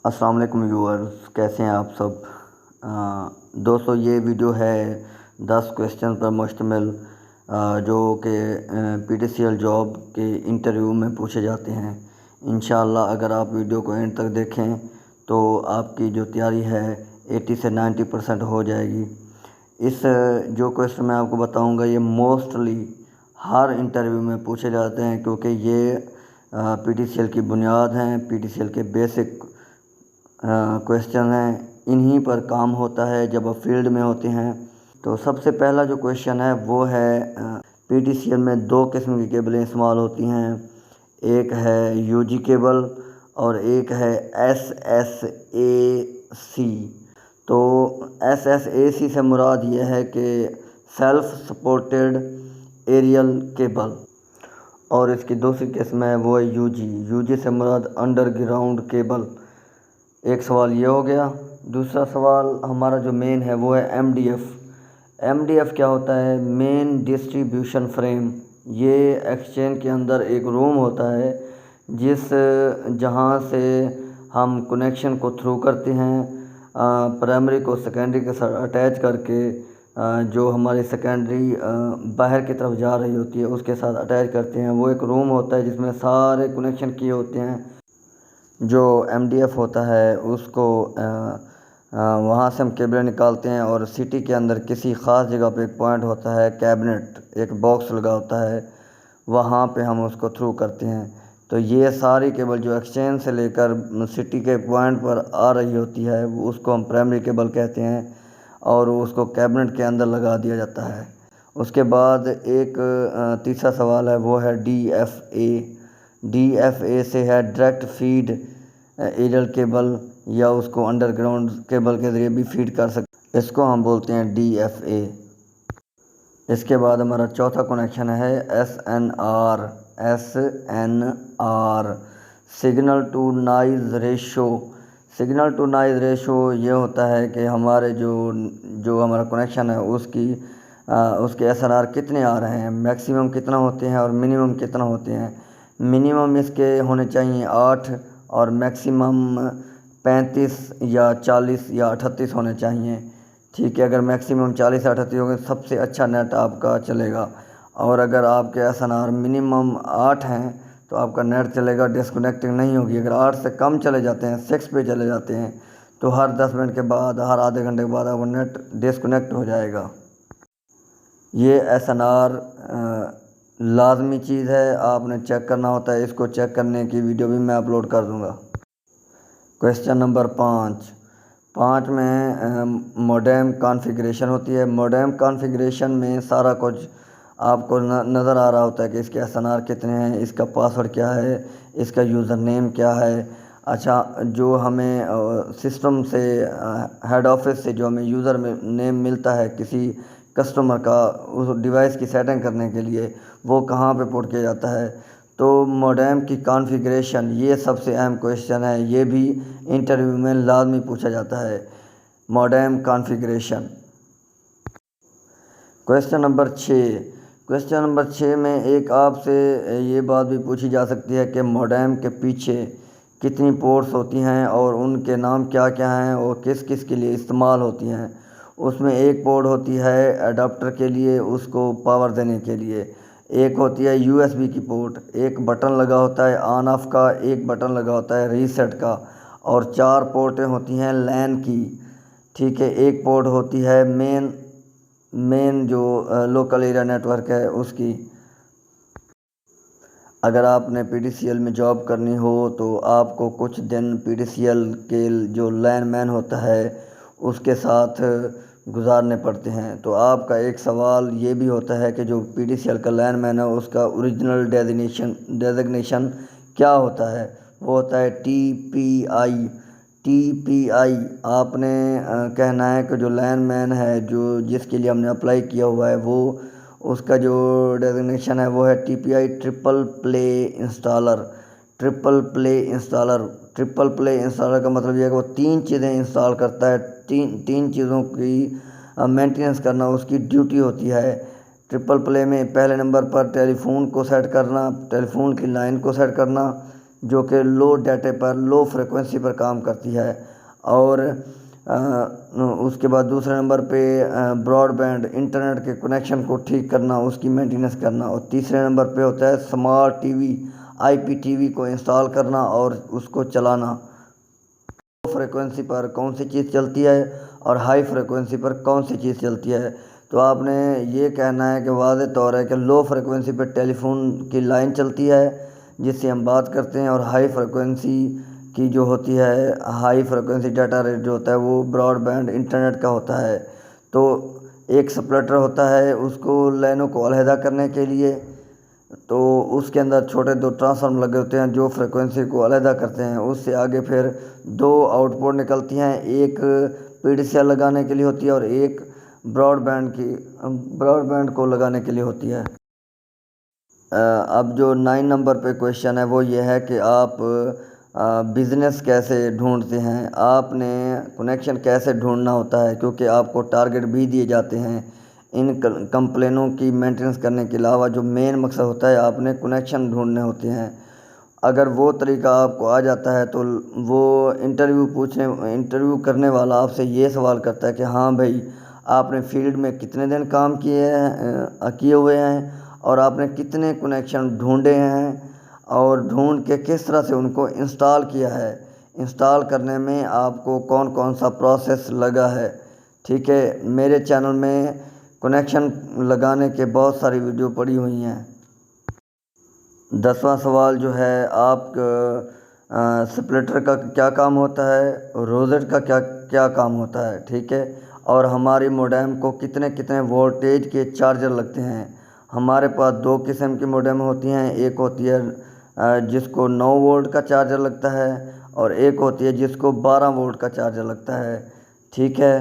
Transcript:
السلام علیکم ویورز، کیسے ہیں آپ سب؟ دوستو، یہ ویڈیو ہے 10 کویسچن پر مشتمل جو کہ PTCL جاب کے انٹرویو میں پوچھے جاتے ہیں۔ انشاءاللہ اگر آپ ویڈیو کو اینڈ تک دیکھیں تو آپ کی جو تیاری ہے 80 سے 90% ہو جائے گی۔ اس جو کویسچن میں آپ کو بتاؤں گا یہ موسٹلی ہر انٹرویو میں پوچھے جاتے ہیں، کیونکہ یہ PTCL کی بنیاد ہیں، PTCL کے بیسک کویسچن ہیں، انہی پر کام ہوتا ہے جب آپ فیلڈ میں ہوتے ہیں۔ تو سب سے پہلا جو کویسچن ہے وہ ہے PTCL میں 2 قسم کی کیبلیں استعمال ہوتی ہیں، ایک ہے UG کیبل اور ایک ہے SSAC۔ تو SSAC سے مراد یہ ہے کہ سیلف سپورٹڈ ایریل کیبل، اور اس کی دوسری قسم ہے وہ ہے UG سے مراد انڈر گراؤنڈ کیبل۔ ایک سوال یہ ہو گیا۔ دوسرا سوال ہمارا جو مین ہے وہ ہے MDF کیا ہوتا ہے؟ مین ڈسٹریبیوشن فریم۔ یہ ایکسچینج کے اندر ایک روم ہوتا ہے جہاں سے ہم کنیکشن کو تھرو کرتے ہیں، پرائمری کو سیکنڈری کے ساتھ اٹیچ کر کے، جو ہماری سیکنڈری باہر کی طرف جا رہی ہوتی ہے اس کے ساتھ اٹیچ کرتے ہیں۔ وہ ایک روم ہوتا ہے جس میں سارے کنیکشن کیے ہوتے ہیں۔ جو MDF ہوتا ہے اس کو وہاں سے ہم کیبلیں نکالتے ہیں، اور سٹی کے اندر کسی خاص جگہ پہ ایک پوائنٹ ہوتا ہے، کیبنٹ ایک باکس لگا ہوتا ہے، وہاں پہ ہم اس کو تھرو کرتے ہیں۔ تو یہ ساری کیبل جو ایکسچینج سے لے کر سٹی کے پوائنٹ پر آ رہی ہوتی ہے اس کو ہم پرائمری کیبل کہتے ہیں، اور اس کو کیبنٹ کے اندر لگا دیا جاتا ہے۔ اس کے بعد ایک تیسرا سوال ہے وہ ہے DFA سے ہے ڈائریکٹ فیڈ ایریل کیبل، یا اس کو انڈر گراؤنڈ کیبل کے ذریعے بھی فیڈ کر سکتے، اس کو ہم بولتے ہیں DFA۔ اس کے بعد ہمارا چوتھا کنیکشن ہے SNR signal to noise ratio. Signal to noise ratio یہ ہوتا ہے کہ ہمارے جو ہمارا کنیکشن ہے اس کے SNR کتنے آ رہے ہیں، میکسیمم کتنا ہوتے ہیں اور منیمم کتنا ہوتے ہیں۔ منیمم اس کے ہونے چاہیے 8 اور میکسیمم 35 یا 40 یا 38 ہونے چاہیے۔ ٹھیک ہے، اگر میکسیمم 40 یا 38 ہوگے سب سے اچھا نیٹ آپ کا چلے گا، اور اگر آپ کے SNR منیمم 8 ہیں تو آپ کا نیٹ چلے گا، ڈسکنیکٹنگ نہیں ہوگی۔ اگر 8 سے کم چلے جاتے ہیں، 6 پہ چلے جاتے ہیں، تو ہر 10 منٹ کے بعد، ہر آدھے گھنٹے کے بعد آپ کا نیٹ ڈسکنیکٹ ہو جائے گا۔ یہ SNR لازمی چیز ہے، آپ نے چیک کرنا ہوتا ہے۔ اس کو چیک کرنے کی ویڈیو بھی میں اپلوڈ کر دوں گا۔ کویسچن نمبر 5 میں موڈیم کانفیگریشن ہوتی ہے۔ موڈیم کانفیگریشن میں سارا کچھ آپ کو نظر آ رہا ہوتا ہے کہ اس کے SNR کتنے ہیں، اس کا پاسورڈ کیا ہے، اس کا یوزر نیم کیا ہے۔ اچھا، جو ہمیں سسٹم سے ہیڈ آفس سے جو ہمیں یوزر نیم ملتا ہے کسی کسٹمر کا اس ڈیوائس کی سیٹنگ کرنے کے لیے، وہ کہاں پہ پٹ کیا جاتا ہے؟ تو موڈیم کی کانفیگریشن یہ سب سے اہم کویسچن ہے، یہ بھی انٹرویو میں لازمی پوچھا جاتا ہے، موڈیم کانفیگریشن۔ کویسچن نمبر 6 میں ایک آپ سے یہ بات بھی پوچھی جا سکتی ہے کہ موڈیم کے پیچھے کتنی پورٹس ہوتی ہیں اور ان کے نام کیا کیا ہیں اور کس کس کے لیے استعمال ہوتی ہیں۔ اس میں ایک پورٹ ہوتی ہے اڈاپٹر کے لیے، اس کو پاور دینے کے لیے، ایک ہوتی ہے USB کی پورٹ، ایک بٹن لگا ہوتا ہے آن آف کا، ایک بٹن لگا ہوتا ہے ریسیٹ کا، اور 4 پورٹیں ہوتی ہیں لین کی۔ ٹھیک ہے، ایک پورٹ ہوتی ہے مین جو لوکل ایریا نیٹ ورک ہے اس کی۔ اگر آپ نے PTCL میں جاب کرنی ہو تو آپ کو کچھ دن PTCL کے جو لین مین ہوتا ہے اس کے ساتھ گزارنے پڑتے ہیں۔ تو آپ کا ایک سوال یہ بھی ہوتا ہے کہ جو PTCL کا لین مین ہے اس کا اوریجنل ڈیزگنیشن کیا ہوتا ہے؟ وہ ہوتا ہے TPI۔ آپ نے کہنا ہے کہ جو لین مین ہے جس کے لیے ہم نے اپلائی کیا ہوا ہے وہ اس کا جو ڈیزگنیشن ہے وہ ہے TPI ٹرپل پلے انسٹالر۔ ٹرپل پلے انسٹالر کا مطلب یہ ہے کہ وہ 3 چیزیں انسٹال کرتا ہے، تین چیزوں کی مینٹیننس کرنا اس کی ڈیوٹی ہوتی ہے۔ ٹرپل پلے میں پہلے نمبر پر ٹیلی فون کو سیٹ کرنا، ٹیلی فون کی لائن کو سیٹ کرنا، جو کہ لو ڈیٹے پر لو فریکوینسی پر کام کرتی ہے، اور اس کے بعد دوسرے نمبر پہ براڈ بینڈ انٹرنیٹ کے کنیکشن کو ٹھیک کرنا، اس کی مینٹیننس کرنا، اور تیسرے نمبر پہ ہوتا ہے سمارٹ ٹی وی IPTV کو انسٹال کرنا اور اس کو چلانا۔ لو فریکوینسی پر کون سی چیز چلتی ہے اور ہائی فریکوینسی پر کون سی چیز چلتی ہے، تو آپ نے یہ کہنا ہے کہ واضح طور ہے کہ لو فریکوینسی پہ ٹیلی فون کی لائن چلتی ہے جس سے ہم بات کرتے ہیں، اور ہائی فریکوینسی کی جو ہوتی ہے، ہائی فریکوینسی ڈیٹا ریٹ جو ہوتا ہے وہ براڈ بینڈ انٹرنیٹ کا ہوتا ہے۔ تو ایک سپریٹر ہوتا ہے اس کو لائنوں کو علیحدہ کرنے کے لیے، تو اس کے اندر چھوٹے 2 ٹرانسفارم لگے ہوتے ہیں جو فریکوینسی کو علیحدہ کرتے ہیں۔ اس سے آگے پھر 2 آؤٹ پٹ نکلتی ہیں، ایک PDCL لگانے کے لیے ہوتی ہے اور ایک براڈ بینڈ کو لگانے کے لیے ہوتی ہے۔ اب جو 9 نمبر پہ کویشچن ہے وہ یہ ہے کہ آپ بزنس کیسے ڈھونڈتے ہیں، آپ نے کنیکشن کیسے ڈھونڈنا ہوتا ہے، کیونکہ آپ کو ٹارگٹ بھی دیے جاتے ہیں۔ ان کمپلینوں کی مینٹیننس کرنے کے علاوہ جو مین مقصد ہوتا ہے، آپ نے کنیکشن ڈھونڈنے ہوتے ہیں۔ اگر وہ طریقہ آپ کو آ جاتا ہے تو وہ انٹرویو کرنے والا آپ سے یہ سوال کرتا ہے کہ ہاں بھائی، آپ نے فیلڈ میں کتنے دن کام کیے ہوئے ہیں، اور آپ نے کتنے کنیکشن ڈھونڈے ہیں، اور ڈھونڈ کے کس طرح سے ان کو انسٹال کیا ہے، انسٹال کرنے میں آپ کو کون کون سا پروسیس لگا ہے۔ ٹھیک ہے، میرے چینل میں کنیکشن لگانے کے بہت ساری ویڈیو پڑی ہوئی ہیں۔ 10واں سوال جو ہے، آپ سپلٹر کا کیا کام ہوتا ہے، روزٹ کا کیا کام ہوتا ہے، ٹھیک ہے، اور ہماری موڈیم کو کتنے وولٹیج کے چارجر لگتے ہیں۔ ہمارے پاس 2 قسم کی موڈیم ہوتی ہیں، ایک ہوتی ہے جس کو 9 وولٹ کا چارجر لگتا ہے، اور ایک ہوتی ہے جس کو 12 وولٹ کا چارجر لگتا ہے۔ ٹھیک ہے۔